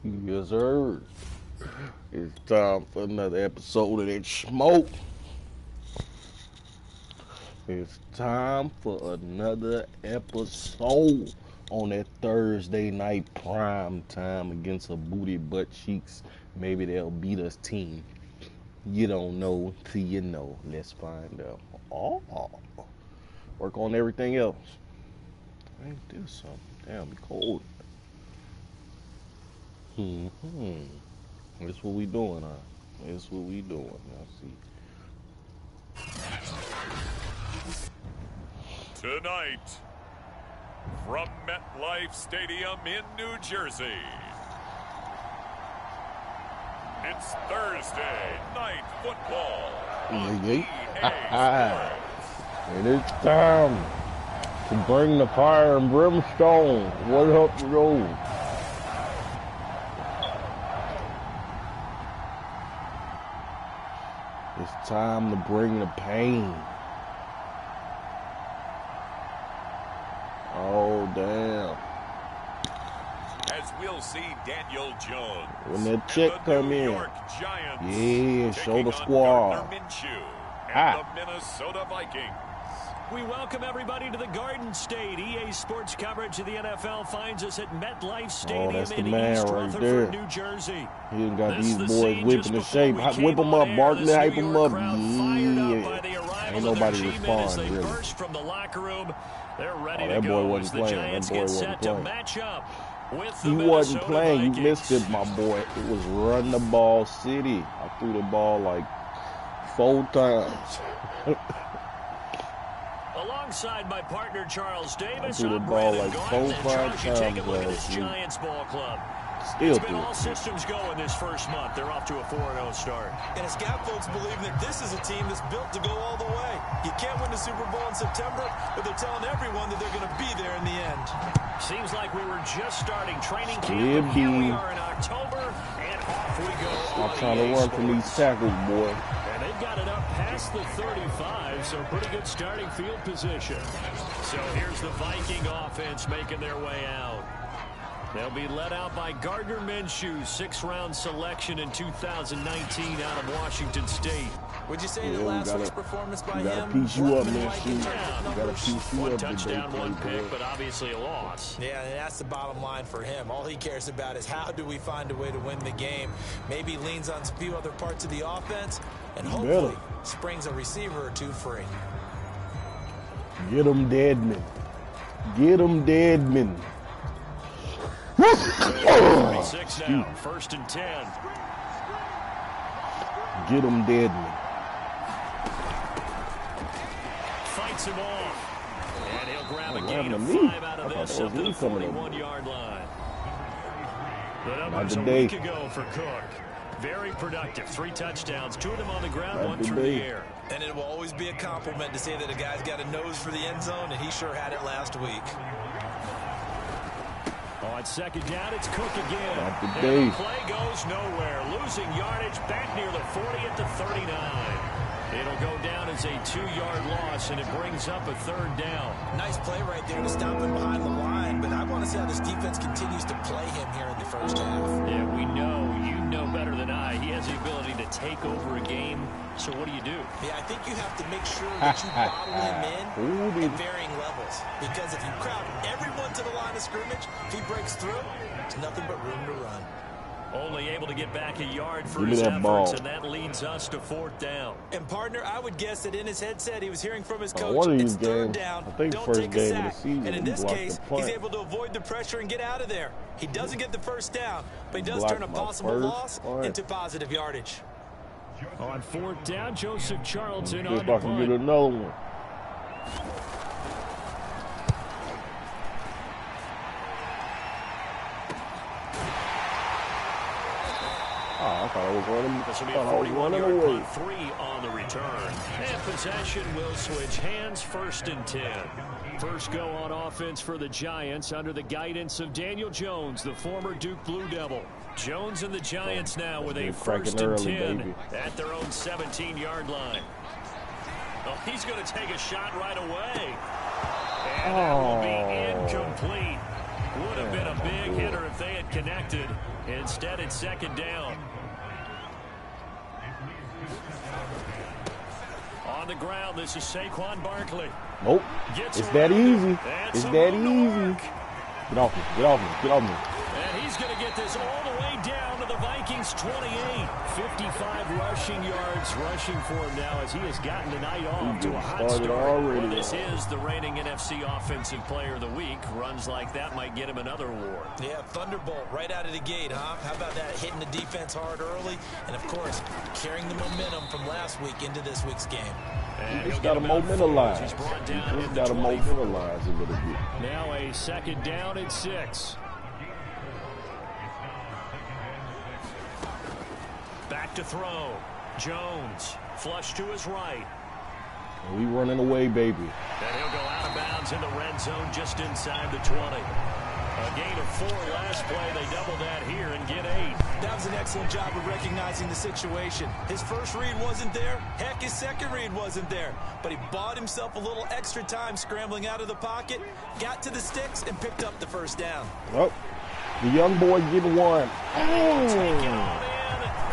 Yes, sir. It's time for another episode of that Smoak. It's time for another episode on that Thursday night prime time against a booty butt cheeks. Maybe they'll beat us team. You don't know till you know. Let's find out. Oh, work on everything else. Ain't this something? Damn, be cold. That's what we doing, huh? That's what we doing. Now see. Tonight, from MetLife Stadium in New Jersey, it's Thursday Night Football on EA And it's time to bring the fire and brimstone. What up, yo? It's time to bring the pain. Oh, damn. As we'll see Daniel Jones When that chick come in. Yeah, show the squad. And the Minnesota Vikings. We welcome everybody to the Garden State. EA Sports coverage of the NFL finds us at MetLife Stadium in East Rutherford, New Jersey. He done got these boys whipping the shape. Whip them up, Barkley, hype them up. Yeah. Ain't nobody respond, really. From the locker room, they're ready that to boy go wasn't playing. Giants That boy get wasn't set playing. to match up with the He wasn't playing. Vikings. You missed it, my boy. It was run the ball city. I threw the ball like 4 times. Alongside my partner Charles Davis, I threw the ball like 4 or 5 times last week. Giants ball club. Still It's been all systems going this first month. They're off to a 4-0 start. And it's got folks believing that this is a team that's built to go all the way. You can't win the Super Bowl in September, but they're telling everyone that they're going to be there in the end. Seems like we were just starting training camp, but here we are in October, and off we go. I'm trying to run from these tackles, boy. And they've got it up past the 35, so pretty good starting field position. So here's the Viking offense making their way out. They'll be led out by Gardner Minshew, 6th-round selection in 2019 out of Washington State. Would you say the last week's performance by him? Gotta piece you up, Minshew. You gotta piece you up. 1 touchdown, 1 pick, but obviously a loss. Yeah, and that's the bottom line for him. All he cares about is how do we find a way to win the game. Maybe leans on a few other parts of the offense, and hopefully springs a receiver or two free. Get him, Deadman. Get him, Deadman. 36 now, 1st and 10. Get him, Deadman. Fights him off. And he'll grab a gain of 5 out of this up to the 41-yard line. The numbers a week ago for Cook. Very productive. 3 touchdowns, 2 of them on the ground, 1 through the air. And it will always be a compliment to say that a guy's got a nose for the end zone, and he sure had it last week. On 2nd down, it's Cook again. And the play goes nowhere. Losing yardage back near the 40 at the 39. It'll go down as a 2-yard loss, and it brings up a 3rd down. Nice play right there to stop him behind the line, but I want to see how this defense continues to play him here in the first half. Yeah, we know. You know better than I. He has the ability to take over a game. So what do you do? Yeah, I think you have to make sure that you bottle him in at varying levels. Because if you crowd everyone to the line of scrimmage, if he breaks through, it's nothing but room to run. Only able to get back a yard for his efforts, and that leads us to 4th down. And, partner, I would guess that in his headset he was hearing from his coach, it's 3rd down, don't take a sack. And in this case, he's able to avoid the pressure and get out of there. He doesn't get the 1st down, but he does turn a possible loss into positive yardage. On 4th down, Joseph Charlton on the punt. Get another one. I thought I was running away. 3 on the return. And possession will switch hands, 1st and 10. First go on offense for the Giants under the guidance of Daniel Jones, the former Duke Blue Devil. Jones and the Giants now with a 1st and 10 at their own 17-yard line. Oh, he's going to take a shot right away. And that will be incomplete. Would have been a big hitter if they had connected. Instead, it's second down. On the ground, this is Saquon Barkley. Nope. It's that easy. It's that easy. Get off me. Get off me. Get off me. And he's going to get this all the way down to the Vikings 28. 55 rushing yards rushing for him now as he has gotten tonight off to a hot start. Well, this is the reigning NFC Offensive Player of the Week. Runs like that might get him another award. Yeah, Thunderbolt right out of the gate, huh? How about that, hitting the defense hard early? And, of course, carrying the momentum from last week into this week's game. And he's got to momentalize. He's got to momentalize a little bit. Now a second down and 6. Back to throw. Jones. Flush to his right. We running away, baby. And he'll go out of bounds in the red zone just inside the 20. A gain of 4 last play. They double that here and get 8. That was an excellent job of recognizing the situation. His first read wasn't there. Heck, his second read wasn't there. But he bought himself a little extra time scrambling out of the pocket, got to the sticks, and picked up the first down. Well, the young boy getting one. Take it all in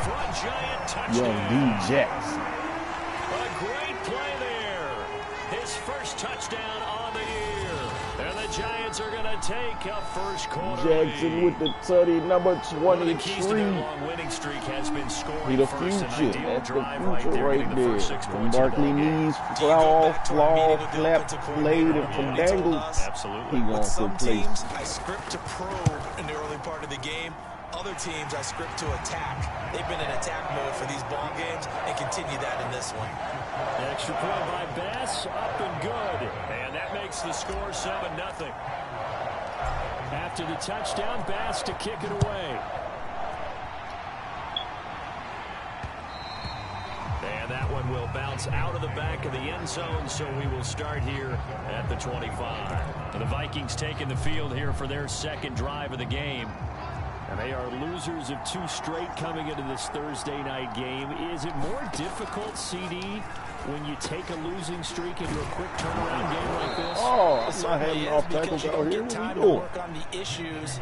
for a giant touchdown. Young D. Jackson. A great play there. His first touchdown on the year. And the Giants are going to take a first quarter Jackson lead. with the tutty, number 23. One of the keys to their long winning streak has been scoring the first. future. That's the future right there. From Barkley knees, flap, played, and from dangle, absolutely. He wants some to play. teams, I script to probe in the early part of the game. Other teams, I script to attack. They've been in attack mode for these ball games and continue that in this one. Extra point by Bass, up and good. And that makes the score 7-0. After the touchdown, Bass to kick it away. And that one will bounce out of the back of the end zone, so we will start here at the 25. The Vikings taking the field here for their second drive of the game. And they are losers of 2 straight coming into this Thursday night game. Is it more difficult, CD, when you take a losing streak into a quick turnaround game like this? Oh, I'm not having off tackles out here. Get time to work on the issues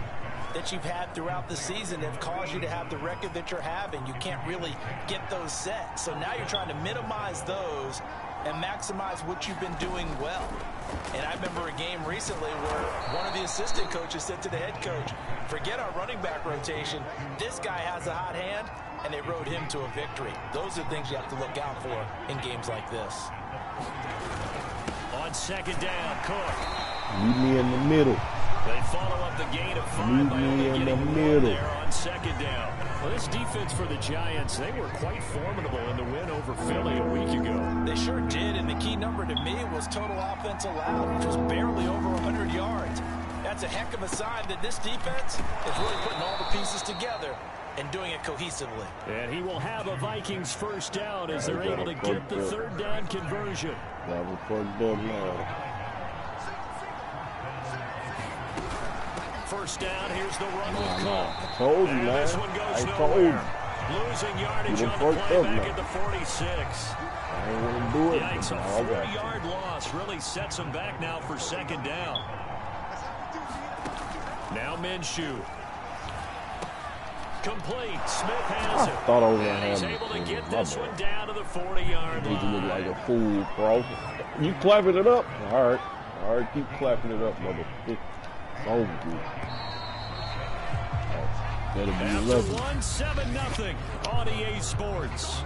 that you've had throughout the season that have caused you to have the record that you're having. You can't really get those set. So now you're trying to minimize those and maximize what you've been doing well. And I remember a game recently where one of the assistant coaches said to the head coach, forget our running back rotation. This guy has a hot hand, and they rode him to a victory. Those are things you have to look out for in games like this. On second down, Cook. Meet me in the middle. They follow up the gain of 5 by only getting 1 there on second down. Well, this defense for the Giants, they were quite formidable in the win over Philly a week ago. They sure did, and the key number to me was total offense allowed, which was barely over 100 yards. That's a heck of a sign that this defense is really putting all the pieces together and doing it cohesively. And he will have a Vikings first down as they're able to get the third down conversion. That was first down now. First down, here's the run with Cook. I told you, man. This one goes I told nowhere. Losing yardage on the play back at the 46. I ain't want to do it. Yikes, a 4-yard loss really sets them back now for second down. Now Minshew. Complete. Smith has it. Thought I was and he's able to get this one down to the 40-yard line. You look like a fool, bro. You clapping it up? All right. All right, keep clapping it up, motherfucker. Oh, good. That'll be After 11. 1-7-0 on EA Sports.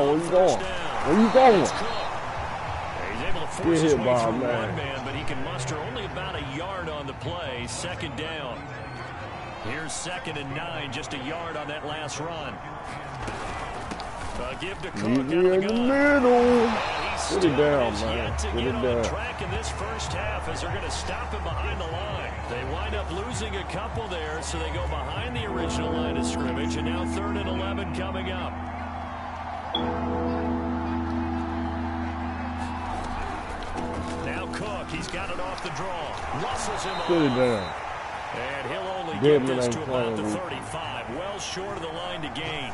Where you going? Where you going? He's able to force his way through one man, but he can muster only about a yard on the play. Second down. Here's 2nd and 9, just a yard on that last run. Give to Cook in the middle. Put it down, man. Put it down. Track in this first half as they're going to stop him behind the line. They wind up losing a couple there, so they go behind the original line of scrimmage, and now 3rd and 11 coming up. Now Cook, he's got it off the draw. Muscles him. Put it down. And he'll only get this to about the 35, well short of the line to gain.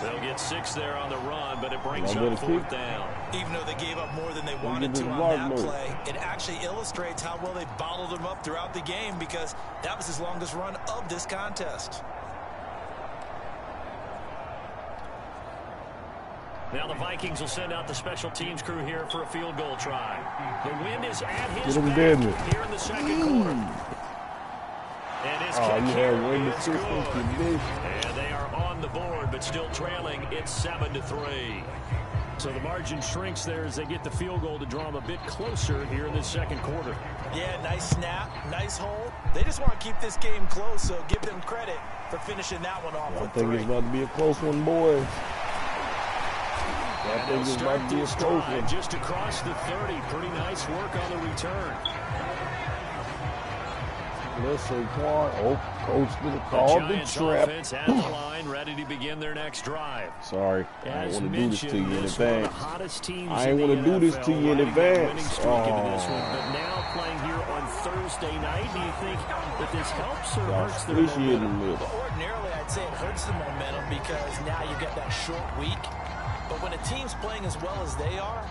They'll get 6 there on the run, but it brings up 4th down. Even though they gave up more than they wanted to on that play, it actually illustrates how well they bottled them up throughout the game, because that was his longest run of this contest. Now the Vikings will send out the special teams crew here for a field goal try. The wind is at his back here in the second quarter. And his kick here is good. And they are on the board, but still trailing. It's 7-3. So the margin shrinks there as they get the field goal to draw them a bit closer here in the second quarter. Yeah, nice snap, nice hole. They just want to keep this game close, so give them credit for finishing that one off with 3. I think it's about to be a close one, boys. I think it's about to be a close one. Just across the 30. Pretty nice work on the return. Let's say, Quan. Oh, coach did a call the trap. Offense at the line, ready to begin their next drive. Sorry, I don't want to do this to you in advance. I ain't want to do this to you in advance. But now playing here on Thursday night, do you think that this helps or hurts their momentum? Ordinarily, I'd say it hurts the momentum because now you get that short week. But when a team's playing as well as they are,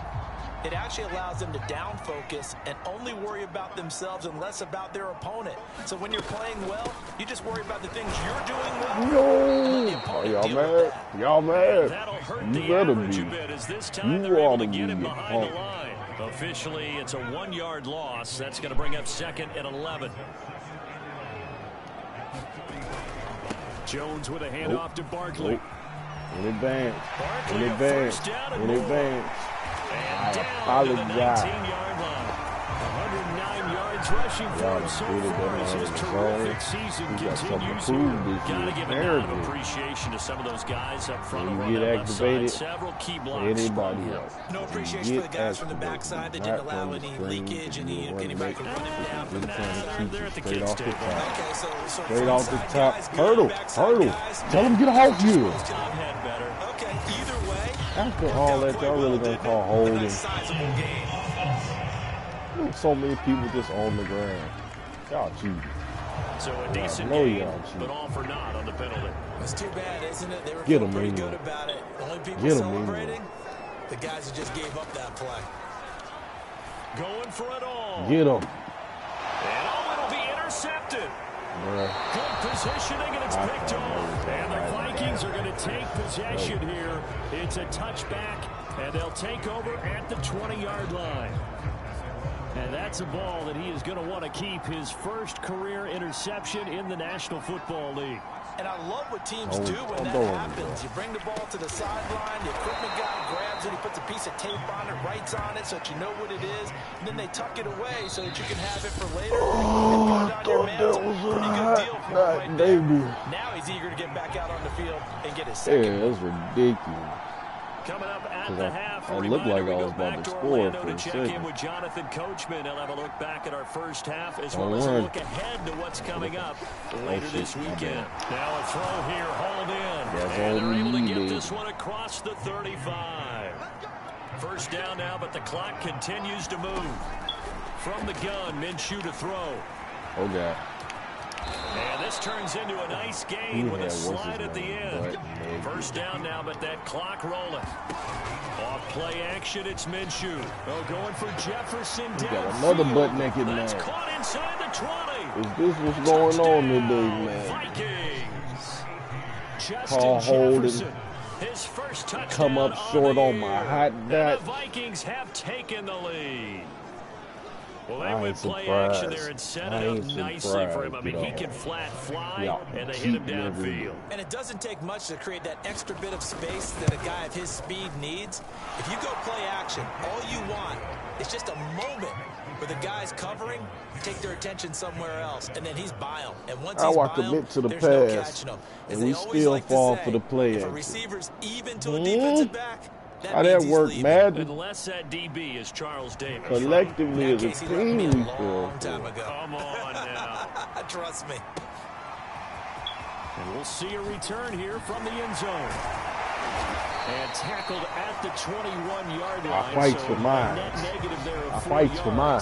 it actually allows them to down focus and only worry about themselves and less about their opponent. So when you're playing well, you just worry about the things you're doing well. No! Oh, y'all mad? Y'all mad? That'll hurt You the better average be. a bit, as this time they're able to get him behind the line. Officially, it's a 1-yard loss. That's going to bring up 2nd and 11. Jones with a handoff to Barkley. In advance. Barkley, In advance. In advance. And down apologize. to the 19-yard line. 109 yards rushing for him so far as his terrific season continues here. Got to give a nod of appreciation to some of those guys up front over on that left side. Several key blocks. Anybody else. No appreciation for the guys from the backside that didn't allow any leakage and anybody can run him down. They're at the kids' table. Okay, so straight off the top. Hurdle. Tell him get off you. Okay, either way. After all that, y'all really gonna call holding. So many people just on the ground. Y'all cheating. So a decent game, but all for naught on the penalty. It's too bad, isn't it? They were pretty good about it. The only people celebrating, the guys who just gave up that play. Going for it all. Get him. And it'll be intercepted. Good positioning, and it's picked off. And the Vikings are going to take possession here. It's a touchback, and they'll take over at the 20-yard line. And that's a ball that he is going to want to keep, his first career interception in the National Football League. And I love what teams do when that happens. You bring the ball to the sideline, the equipment guy grabs it, he puts a piece of tape on it, writes on it so that you know what it is, and then they tuck it away so that you can have it for later and put it on your mantle. Pretty good deal for him right there. Now he's eager to get back out on the field and get his second. Yeah, that's ridiculous. Coming up at the half, I looked like I was about to score for a check second. in with Jonathan Coachman. He'll have a look back at our first half as well as a look ahead to what's coming up later this weekend. Now a throw here, hauled in. And they're able to get this one across the 35. First down now, but the clock continues to move. From the gun, Minshew to throw. Oh, God. And this turns into a nice game with a slide at the end. First down now, but that clock rolling. Off play action, it's Minshew. Oh, going for Jefferson down. Got another butt-naked man. That's caught inside the 20. Is this what's going on today, man? Vikings. Paul Jefferson. His first touchdown. Come up short on my hot dot. The Vikings have taken the lead. Well, they I went ain't play action there surprised. and set it up nicely for him. I mean, he can flat fly, and they hit him downfield. And it doesn't take much to create that extra bit of space that a guy of his speed needs. If you go play action, all you want is just a moment where the guys covering take their attention somewhere else, and then he's by them. And once he's by them, commit to the there's pass, no catching him. and we still fall for the play if a action. receiver's even to a defensive back, how that work, Madden? Unless that DB is Charles Davis. Collectively as a team, we feel. Come on now. Trust me. And we'll see a return here from the end zone. And tackled at the 21-yard line. I fight for mine. I fight for mine.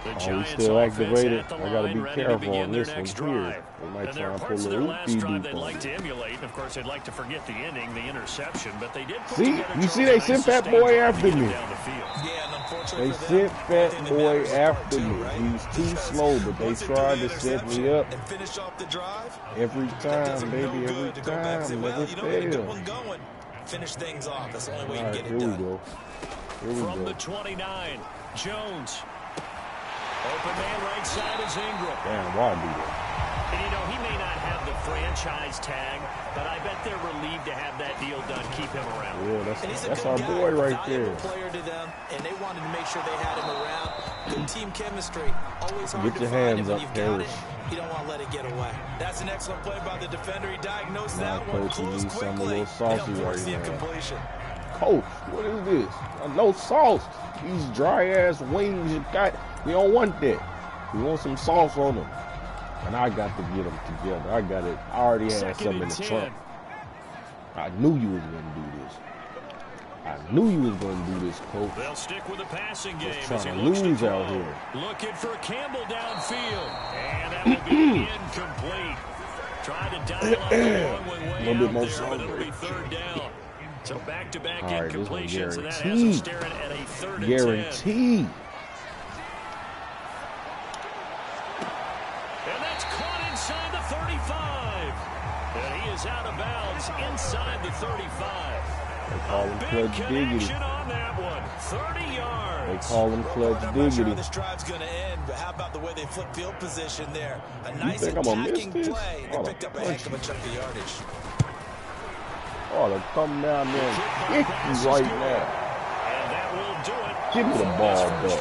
Oh, we still activated. I gotta be careful on this one here. They might try and pull a oop-dee-doop they'd like to emulate. And of course, they'd like to forget the ending, the interception, but they did put together. You see, they sent Fat Boy after me. They sent Fat Boy after me. He's too slow, but they tried to set me up. Every time, baby, every time. Never fail. Finish things off. That's the only way you can get it done. Here we go. From the 29, Jones. Open man right side is Ingram. Damn, why do that? And you know, he may not have the franchise tag, but I bet they're relieved to have that deal done. Keep him around. Yeah, that's our boy right there. Player to them, and they wanted to make sure they had him around. Good team chemistry. Always hard Get your to find hands him. up, You've got it. You don't want to let it get away. That's an excellent play by the defender. He diagnosed that one. Close quickly. Saucy right now. Coach, what is this? No sauce. These dry ass wings you got. We don't want that. We want some sauce on them. And I got to get them together. I got it. I already had some in the trunk. I knew you was going to do this. I knew you was going to do this, Coach. They'll stick with the passing game. Trying to lose out here. Looking for Campbell downfield. And that will be incomplete. Trying to dial up the long way a little bit more there, but it'll be third down. So back-to-back incompletions, and that has them staring at a third and 10. Guaranteed. And that's caught inside the 35. And he is out of bounds inside the 35. They call him Clutch Diggity. On that one. 30 yards. They call him Clutch Diggity. Sure this drive's going to end, but how about the way they flip field position there? A nice attacking play. They picked up a heck of a chunk of yardage. Oh, they're coming down there and kick you right now. And that will do it. Give me the ball back.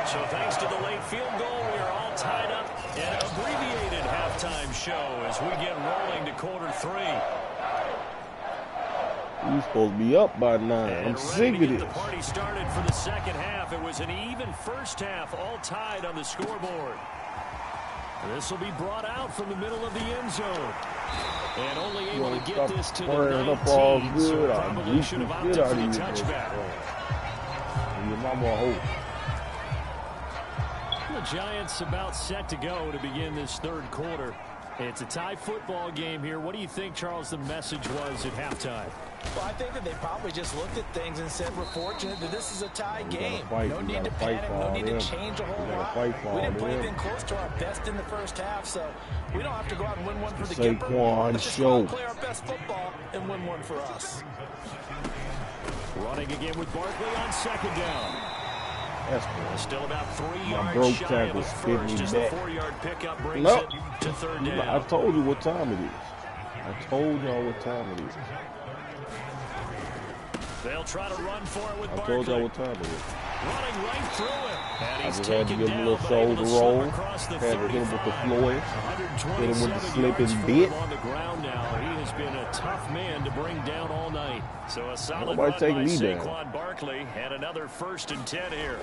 So thanks to the late field goal, we are all tied up in an abbreviated halftime show as we get rolling to quarter 3. You're supposed to be up by 9. I'm sick of this. The party started for the second half. It was an even first half, all tied on the scoreboard. This will be brought out from the middle of the end zone. And only able to get this to the 19, so probably should have opted for the touchback. Your mama hope. The Giants about set to go to begin this third quarter. It's a tie football game here. What do you think, Charles, the message was at halftime? Well, I think that they probably just looked at things and said, we're fortunate that this is a tie game. No need to panic, no need to change a whole lot. We didn't play anything close to our best in the first half, so we don't have to go out and win one for the Gipper. Let's just go and play our best football and win one for us. Running again with Barkley on second down. That's cool. Still about 3 yards shy of the first as the 4-yard pickup brings it to third down. I told you what time it is. I told y'all what time it is. They'll try to run for it with Barkley. I told y'all what time it is. Running right through him. And I just had to give him a little shoulder roll. Had to hit him with the Floyd. Hit him with the slipping bit. On the ground now. He has been a tough man to bring down all night. So a solid run by Saquon Barkley and another 1st and 10 here.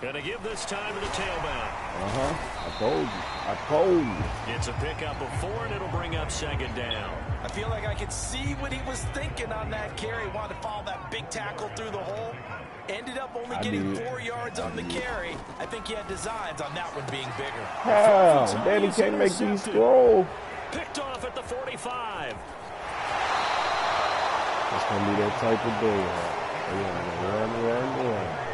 Gonna give this time to the tailback. I told you. I told you. It's a pickup of 4, and it'll bring up second down. I feel like I could see what he was thinking on that carry. He wanted to follow that big tackle through the hole. Ended up only getting 4 yards on the carry. I think he had designs on that one being bigger. How? Danny can't make these throws. Picked off at the 45. It's going to be that type of day. Run.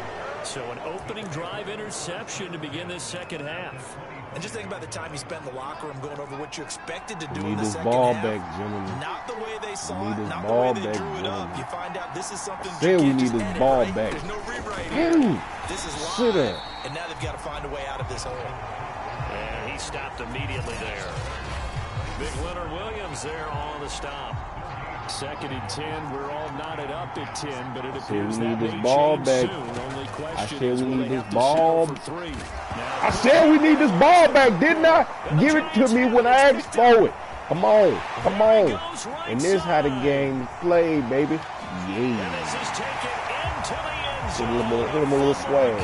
So an opening drive interception to begin this second half. And just think about the time you spent in the locker room going over what you expected to do in the second half. Back, gentlemen. Not the way they saw it, not the way they drew it up. You find out this is something you can't just edit, ball back. There's no rewrite here. This is live, and now they've got to find a way out of this hole. And he stopped immediately there. Big Leonard Williams there on the stop. 2nd and 10. We're all knotted up at 10, but it appears that may change soon. Only question is will they have to settle for 3. I said we need this ball back, didn't I? Give it to me when I asked for it. Come on. And this is how the game played, baby. Yeah. Hit him a little swag.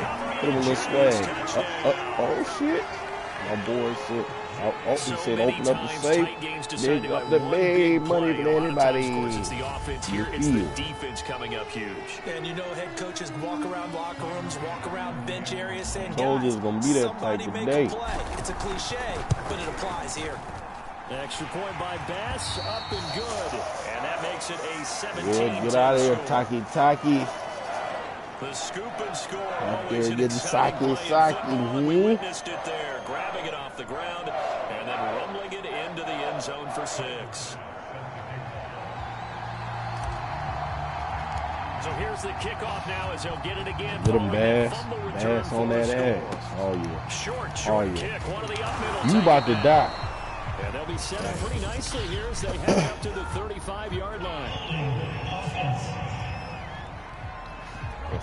Oh, shit. My boy said, he said open up the safe. Dig up the big money for anybody. It's the offense here, it's the defense coming up huge. And you know head coaches walk around locker rooms, walk around bench areas saying, guys, gonna be that type of day. It's a cliche, but it applies here. Extra point by Bass, up and good. And that makes it a 17-10. Get out of here, Taki. The scoop and score. Out there getting Saki. We witnessed it there, grabbing it off the ground and then rumbling it into the end zone for 6. So here's the kickoff now as he'll get it again. Get him, Bass on that ass. Oh, yeah. Short kick. One of the up middle. You about to die. And they'll be set up pretty nicely here as they head up to the 35-yard line.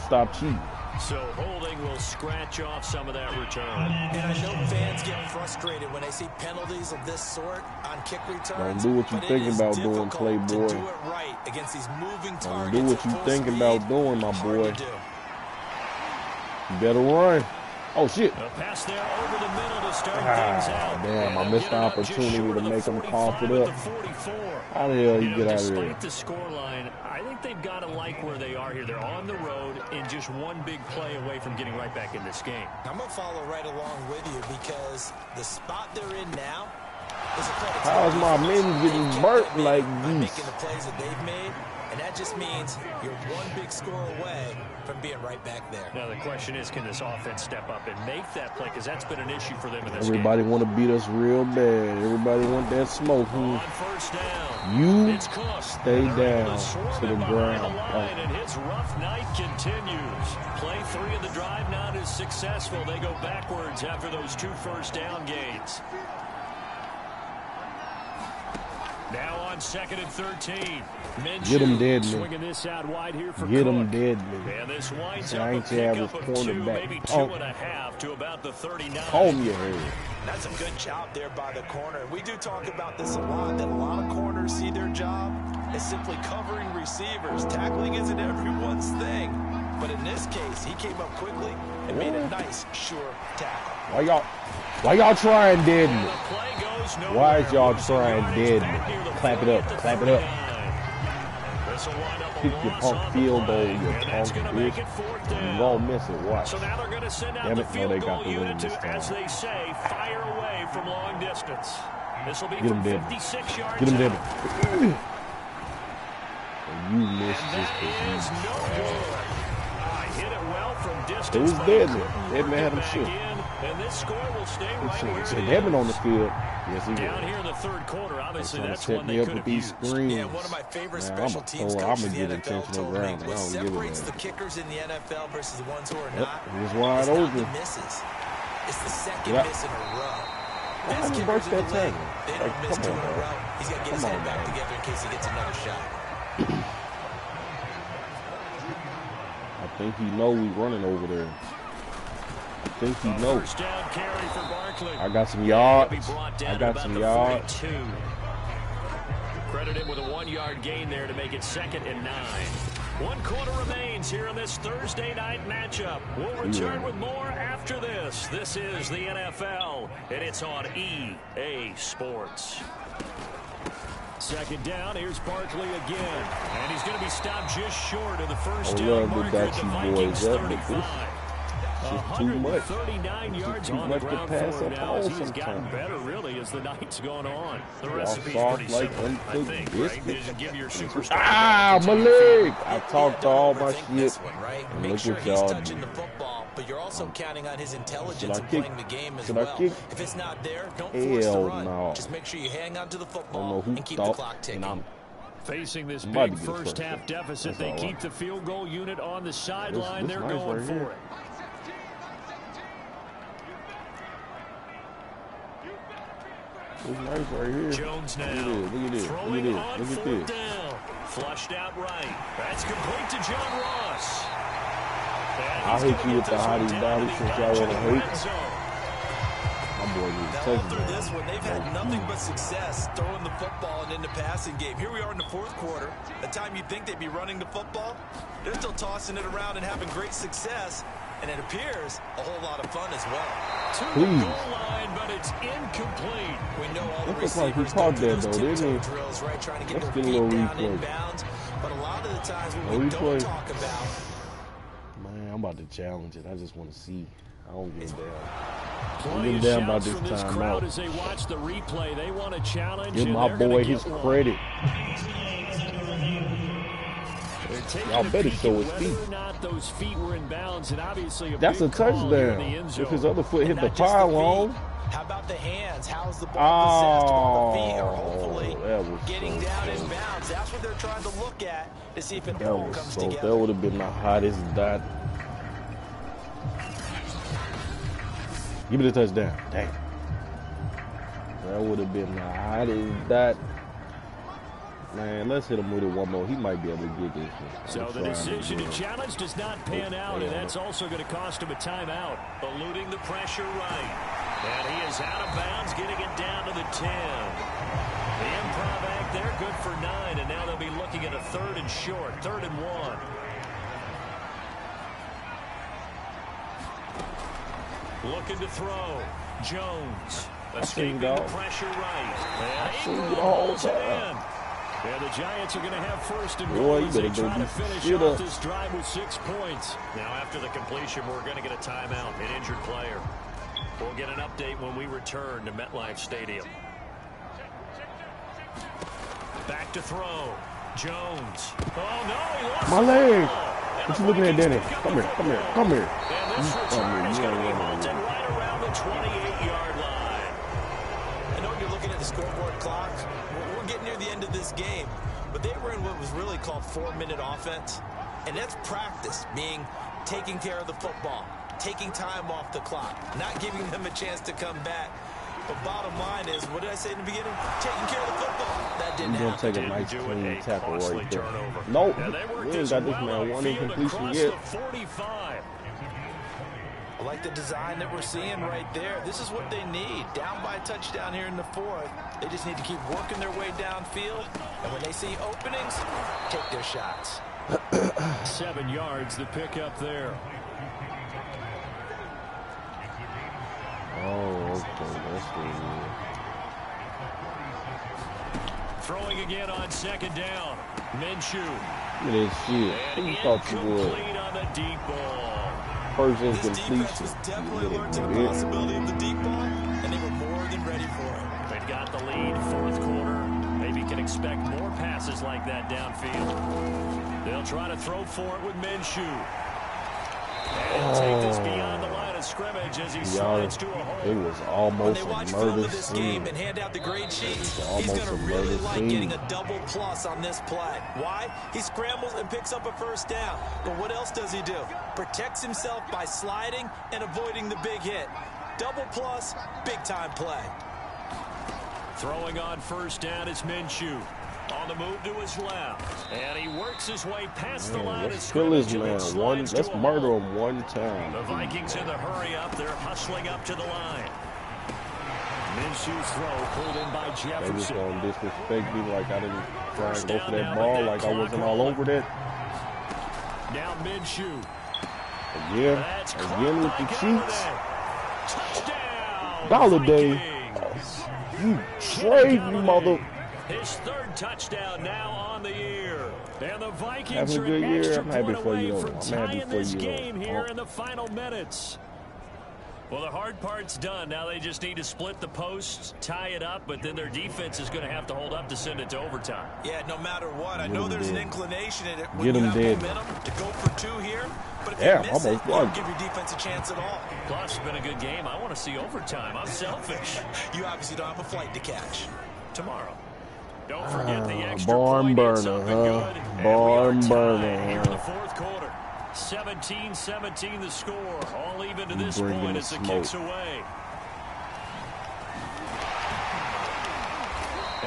Stop cheating. So holding will scratch off some of that return. And I know fans get frustrated when they see penalties of this sort on kick returns. Don't do what you thinking about doing, Playboy. Do it right against these moving targets. Don't do what you thinking about doing, my boy. You better run. Oh, shit. A pass there over the middle to start things out. Damn, I missed the opportunity to make them cough it up. How the hell you get out of there? Despite the scoreline, I think they've got to like where they are here. They're on the road and just one big play away from getting right back in this game. I'm going to follow right along with you because the spot they're in now is a credit. How's my men getting burnt like this? Making the plays that they've made, and that just means you're one big score away from being right back there. Now the question is, can this offense step up and make that play? Because that's been an issue for them in this Everybody want to beat us real bad. Everybody want that smoke. On first down. You stay down to the ground. And his rough night continues. Play 3 of the drive not as successful. They go backwards after those 2 first down gains. Now on 2nd and 13. Get him dead, man. Swinging this out wide here for Get him dead, man. And this winds up a pickup of 2, maybe 2.5 to about the 39. Comb your hair. That's a good job there by the corner. We do talk about this a lot, that a lot of corners see their job as simply covering receivers. Tackling isn't everyone's thing. But in this case, he came up quickly and made a nice, sure tackle. Why y'all trying dead me? Why is y'all trying dead me? Clap it up. Kick your punk field goal, you punk bitch. You won't miss it. Watch. So now they're going to send out the field goal unit to, as they say, fire away from long distance. This will be from 56 yards. Get him dead. You missed this because no good. Hit it well from distance. It was Deadman. Deadman had him shit. And this score will stay right where it is. Deadman on the field. Yes, he Down here in the 3rd quarter, obviously that's one they could have used. Yeah, one of my favorite special teams coaches in the NFL told me what separates the kickers in the NFL versus the ones who are not is wide open. Misses. It's the second miss in a row. Best kickers in the league, they don't miss 2 in a row. He's got to get his head back together in case he gets another shot. I think he know we running over there. I think he knows. I got some yards. Credit him with a 1-yard gain there to make it 2nd and 9. 1 quarter remains here in this Thursday night matchup. We'll return with more after this. This is the NFL, and it's on EA Sports. 2nd down, here's Barkley again. And he's going to be stopped just short of the first down marker at the Vikings 35. 139 yards on the ground for him now as he's gotten better, really, as the night's gone on. The recipe's pretty simple, I think, right? Just give your superstar. My leg! I talked all my shit. Make sure he's touching the football, but you're also counting on his intelligence and playing the game as well. If it's not there, don't force the run. Just make sure you hang on to the football and keep the clock ticking. Facing this big first-half deficit, they keep the field goal unit on the sideline. They're going for it. It's nice right here. Jones now. Look at this. Down. Flushed out right. That's complete to John Ross. I'll hit you with the hottie body since y'all want to hate. My boy needs to take through this one, they've had nothing but success throwing the football and in the passing game. Here we are in the 4th quarter. The time you'd think they'd be running the football, they're still tossing it around and having great success And it appears a whole lot of fun as well. To the goal line, but it's incomplete. We know all the looks like he receivers caught do that, those though, didn't he? drills, right? Trying to get Let's their get a little feet down replay. inbounds. But a lot of the times when we don't talk about... Man, I'm about to challenge it. I just want to see. I don't give a damn. Plenty of down about shouts this from this time crowd out. as they watch the replay. They want a challenge. Give and my they're boy gonna his get one. credit. Y'all Taking better a peek show at his whether feet. or not those feet were in bounds, and obviously That's a big call here in the touchdown. end If zone. his other foot hit And the not just the pylon. feet. How about the hands? How's the ball possessed while the feet are hopefully that was getting so down in close. bounds? That's what they're trying to look at to see if it That all was comes so. together. That would have been the hottest dot. Give me the touchdown. Dang. That would have been the hottest dot. Man, let's hit him with it one more. He might be able to get this one. So the decision to challenge does not pan out, and that's also going to cost him a timeout. Eluding the pressure right. And he is out of bounds, getting it down to the 10. The improv act there, good for 9, and now they'll be looking at a 3rd and short, 3rd and 1. Looking to throw. Jones. Escaping the pressure right. And Ingram it in. And the Giants are going to have 1st and goal as they try to finish off this drive with 6 points. Now after the completion, we're going to get a timeout, an injured player. We'll get an update when we return to MetLife Stadium. Back to throw. Jones. Oh, no, he lost my leg. What you looking at, Danny? Come here, come here, come here. And this return is going to be halted right around the 28-yard line. I know you're looking at the scoreboard clock. We're getting near the end of this game, but they were in what was really called 4-minute offense, and that's practice, meaning taking care of the football, taking time off the clock, not giving them a chance to come back. But bottom line is, what did I say in the beginning? Taking care of the football. That didn't happen. You're going to take a nice clean tackle right there. Turnover. Nope. We ain't got this man one incompletion yet. 45. I like the design that we're seeing right there. This is what they need. Down by a touchdown here in the 4th. They just need to keep working their way downfield. And when they see openings, take their shots. 7 yards, the pickup there. Oh, okay. That's good. Throwing again on 2nd down. Minshew. Look at that shit. Who thought you would? Incomplete on the deep ball. First This incompletion. defense was definitely alert to the possibility of the deep ball, and they were more than ready for it. They've got the lead, 4th quarter. Maybe can expect more passes like that downfield. They'll try to throw for it with Minshew. And take this beyond the line of scrimmage as he slides to a hole. It was almost When they watch film of this game and hand out the grade sheets, he's going to really like getting a double plus on this play. Why? He scrambles and picks up a 1st down. But what else does he do? Protects himself by sliding and avoiding the big hit. Double plus, big time play. Throwing on 1st down is Minshew. On the move to his left. And he works his way past the line of scrimmage. Let's murder him one time. The Vikings in the hurry up. They're hustling up to the line. Minshew's throw pulled in by Jefferson. They just gonna disrespect me like I didn't try and go for that ball, like I wasn't all over that. Now Minshew. Again with the cheats. Touchdown. Galladay. You trade me, mother. His 3rd touchdown now on the year. And the Vikings Having a are good an year. extra I'm happy point for away you. from I'm happy tying for this you. game here in the final minutes. Well, the hard part's done. Now they just need to split the posts, tie it up, but then their defense is going to have to hold up to send it to overtime. Yeah, no matter what. I know there's an inclination in it when Get you him have dead. momentum to go for 2 here. But if you miss it, you don't give your defense a chance at all. Plus, it's been a good game. I want to see overtime. I'm selfish. You obviously don't have a flight to catch. Tomorrow. Don't forget the extra barn point. burner, huh? Barn burner, Here in the 4th quarter. 17-17 the score. All even to this point as the kick's away.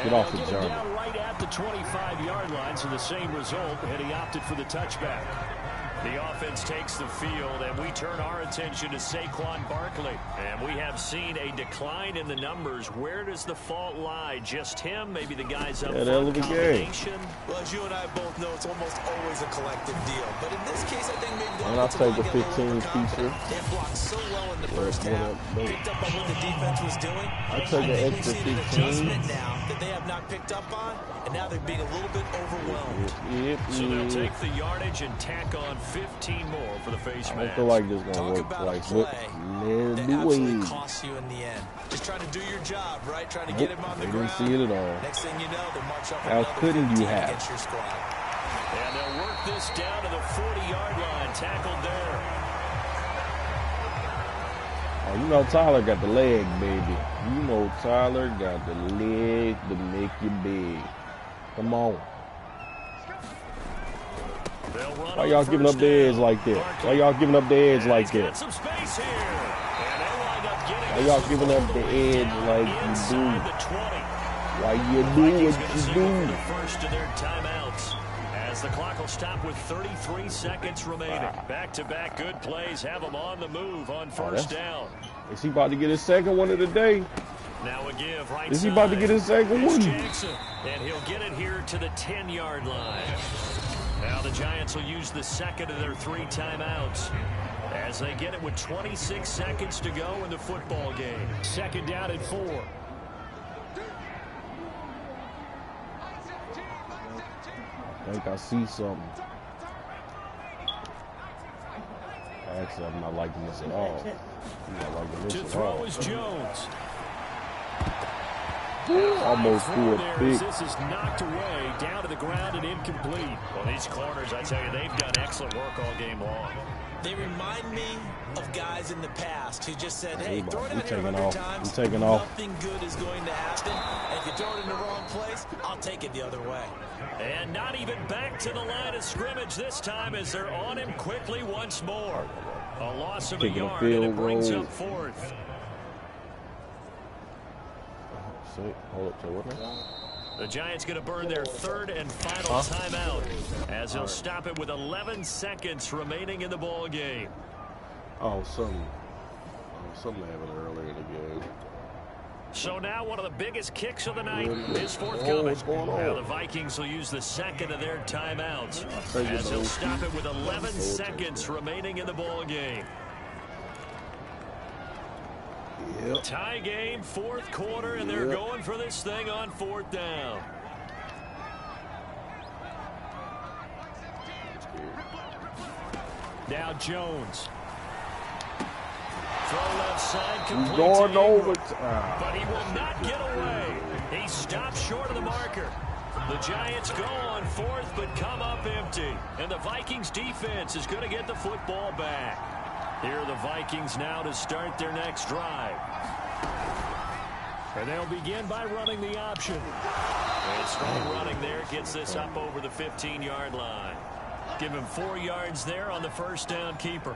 Get off the German. Down right at the 25-yard line, so the same result, and he opted for the touchback. The offense takes the field, and we turn our attention to Saquon Barkley. And we have seen a decline in the numbers. Where does the fault lie? Just him? Maybe the guys up front combination? Well, as you and I both know, it's almost always a collective deal. But in this case, I think maybe the I'll take a 15 feature. They blocked so well in the first half. Picked up on what the defense was doing. I'll take an extra 15. Adjustment now that they have not picked up on, and now they're being a little bit overwhelmed. So they'll take the yardage and tack on 15 more for the face mask. I don't feel like this is going to work like what? That absolutely costs you in the end. Just trying to do your job, right? Trying to get him on the ground. They didn't see it at all. Next thing you know, they'll march up How couldn't you have? Against your squad. And they'll work this down to the 40-yard line. Tackled there. Oh, you know Tyler got the leg, baby. You know Tyler got the leg to make you big. Come on. Why y'all giving up the edge like that? Why y'all giving up the edge like that? Why y'all giving up the edge like you do? Why you do what you do? First of their timeouts, as the clock will stop with 33 seconds remaining. Back-to-back good plays have them on the move on first down. Is he about to get his second one of the day? Now a give right Is he about to get his second one? Jackson, and he'll get it here to the 10-yard line. Now the Giants will use the second of their 3 timeouts as they get it with 26 seconds to go in the football game. Second down at 4. I think I see something. Actually, I'm not liking this at all. I'm not liking this to at throw all. is Jones. Almost threw it big. This is knocked away, down to the ground and incomplete. Well, these corners, I tell you, they've done excellent work all game long. They remind me of guys in the past who just said, hey, throw it out here 100 times. Taking off. Nothing good is going to happen. And if you throw it in the wrong place, I'll take it the other way. And not even back to the line of scrimmage this time as they're on him quickly once more. A loss of a yard, and it brings up 4th. Hold up, what now? The Giants going to burn their 3rd and final timeout as he'll stop it with 11 seconds remaining in the ball game. Oh, something happened earlier in the game. So now one of the biggest kicks of the night is forthcoming. What's going on? Now the Vikings will use the second of their timeouts as he'll stop it with 11 seconds remaining in the ball game. Yep. Tie game, 4th quarter, and they're going for this thing on 4th down. Now Jones. Throw left side, complete going over. But he will not get away. He stopped short of the marker. The Giants go on 4th, but come up empty. And the Vikings defense is going to get the football back. Here are the Vikings now to start their next drive. And they'll begin by running the option. And strong running there gets this up over the 15-yard line. Give him 4 yards there on the first down keeper.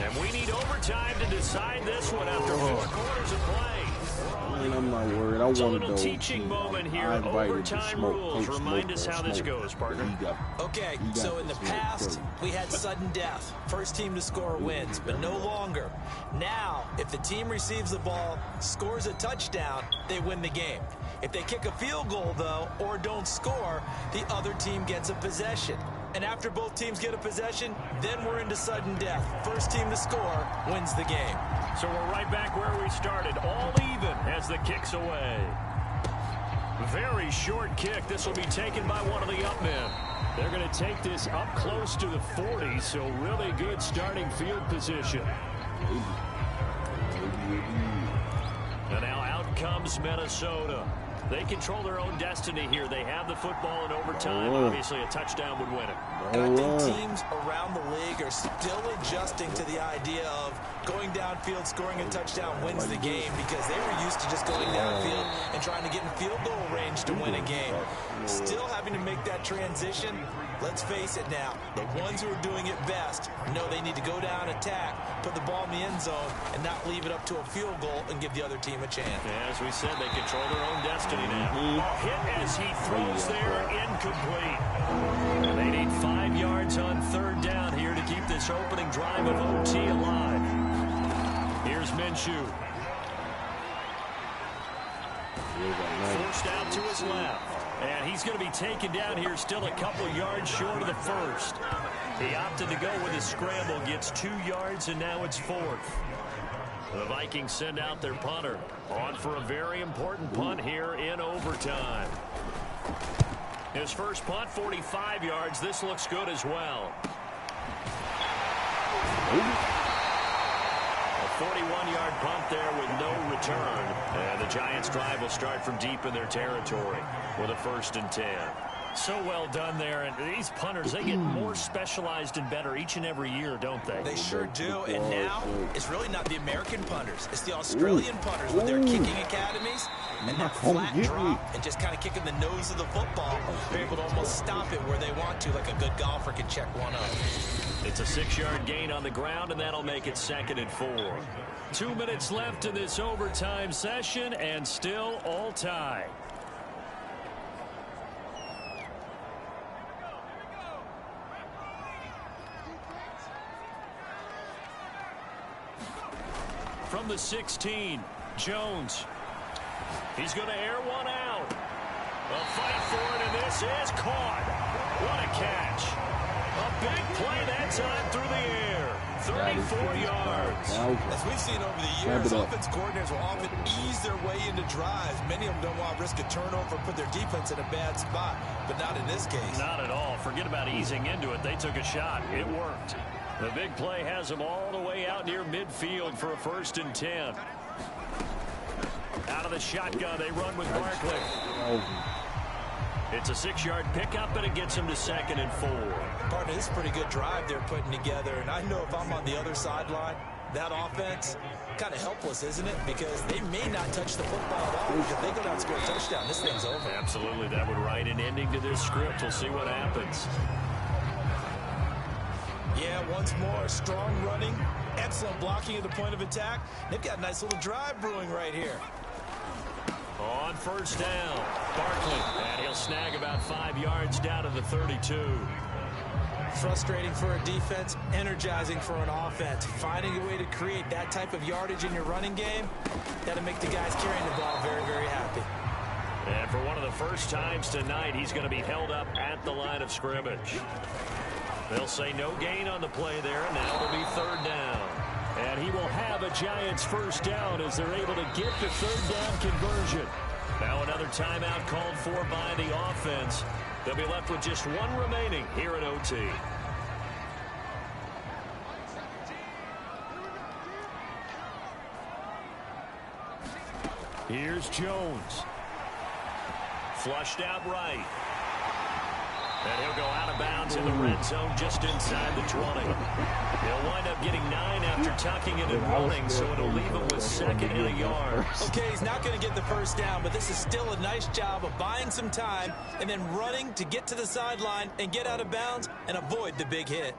And we need overtime to decide this one after 4 quarters of play. Man, I'm not worried. I want to go. It's a little teaching moment here. Overtime rules. Remind us how this goes, partner. Okay, so in the past, we had sudden death. First team to score wins, but no longer. Now, if the team receives the ball, scores a touchdown, they win the game. If they kick a field goal, though, or don't score, the other team gets a possession. And after both teams get a possession, then we're into sudden death. First team to score wins the game. So we're right back where we started, all even as the kick's away. Very short kick. This will be taken by one of the up men. They're going to take this up close to the 40, so really good starting field position. And now out comes Minnesota. They control their own destiny here. They have the football in overtime. Obviously, a touchdown would win it. And I think teams around the league are still adjusting to the idea of going downfield, scoring a touchdown wins the game because they were used to just going downfield and trying to get in field goal range to win a game. Still having to make that transition. Let's face it now, the ones who are doing it best know they need to go down, attack, put the ball in the end zone, and not leave it up to a field goal and give the other team a chance. Yeah, as we said, they control their own destiny now. Hit as he throws there, incomplete. And they need 5 yards on 3rd down here to keep this opening drive of OT alive. Here's Minshew. Forced out to his left. And he's going to be taken down here still a couple yards short of the first. He opted to go with his scramble, gets 2 yards, and now it's 4th. The Vikings send out their punter. On for a very important punt here in overtime. His first punt, 45 yards. This looks good as well. A 41-yard punt there with no return. And the Giants' drive will start from deep in their territory with a 1st and 10. So well done there. And these punters, they get more specialized and better each and every year, don't they? They sure do. And now it's really not the American punters. It's the Australian punters with their kicking academies and that flat drop and just kind of kicking the nose of the football. They're able to almost stop it where they want to, like a good golfer can check one up. It's a 6-yard gain on the ground, and that'll make it 2nd and 4. 2 minutes left in this overtime session, and still all tie. From the 16, Jones. He's going to air one out. A fight for it, and this is caught. What a catch. A big play that time through the air. 34 yards. As we've seen over the years, offense coordinators will often ease their way into drives. Many of them don't want to risk a turnover and put their defense in a bad spot, but not in this case. Not at all. Forget about easing into it. They took a shot. It worked. The big play has them all the way out near midfield for a 1st and 10. Out of the shotgun, they run with Barkley. It's a 6-yard pickup, and it gets him to 2nd and 4. Partner, this is a pretty good drive they're putting together, and I know if I'm on the other sideline, that offense, kind of helpless, isn't it? Because they may not touch the football at all. If they go down and score a touchdown, this thing's over. Absolutely, that would write an ending to this script. We'll see what happens. Yeah, once more, strong running, excellent blocking at the point of attack. They've got a nice little drive brewing right here. On 1st down, Barkley, and he'll snag about 5 yards down to the 32. Frustrating for a defense, energizing for an offense. Finding a way to create that type of yardage in your running game, that'll make the guys carrying the ball very, very happy. And for one of the first times tonight, he's going to be held up at the line of scrimmage. They'll say no gain on the play there, and now it'll be 3rd down. And he will have a Giants 1st down as they're able to get the 3rd down conversion. Now another timeout called for by the offense. They'll be left with just 1 remaining here at OT. Here's Jones. Flushed out right. And he'll go out of bounds in the red zone just inside the 20. He'll wind up getting 9 after tucking it and running, so it'll leave him with 2nd and a yard. Okay, he's not going to get the 1st down, but this is still a nice job of buying some time and then running to get to the sideline and get out of bounds and avoid the big hit.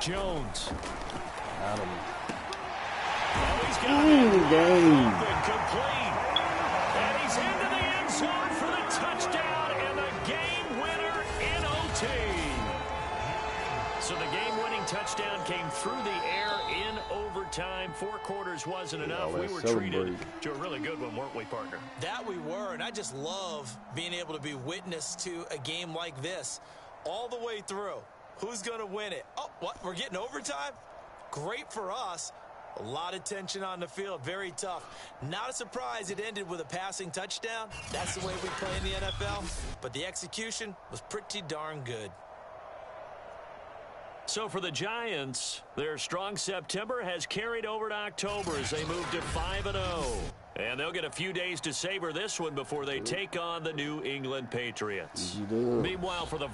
Jones. Adam. Oh, he's got it. Complete. And he's into the end zone for the touchdown and the game winner in OT. So the game-winning touchdown came through the air in overtime. 4 quarters wasn't enough. We were treated to a really good one, weren't we, partner? That we were, and I just love being able to be witness to a game like this all the way through. Who's going to win it? Oh, what? We're getting overtime? Great for us. A lot of tension on the field. Very tough. Not a surprise it ended with a passing touchdown. That's the way we play in the NFL. But the execution was pretty darn good. So for the Giants, their strong September has carried over to October as they move to 5-0. And they'll get a few days to savor this one before they take on the New England Patriots. Meanwhile, for the...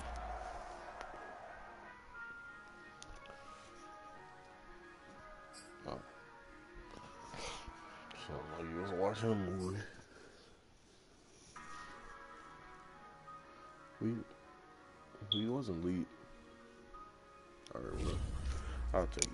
Sound like you was watching a movie. We wasn't lead. Alright, look. I'll take it.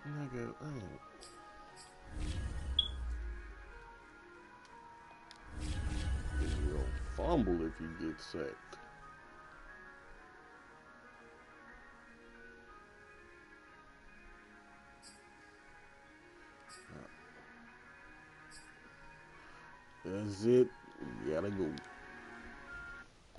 Nigga, he's gonna fumble if he gets sacked. That's it. We gotta go.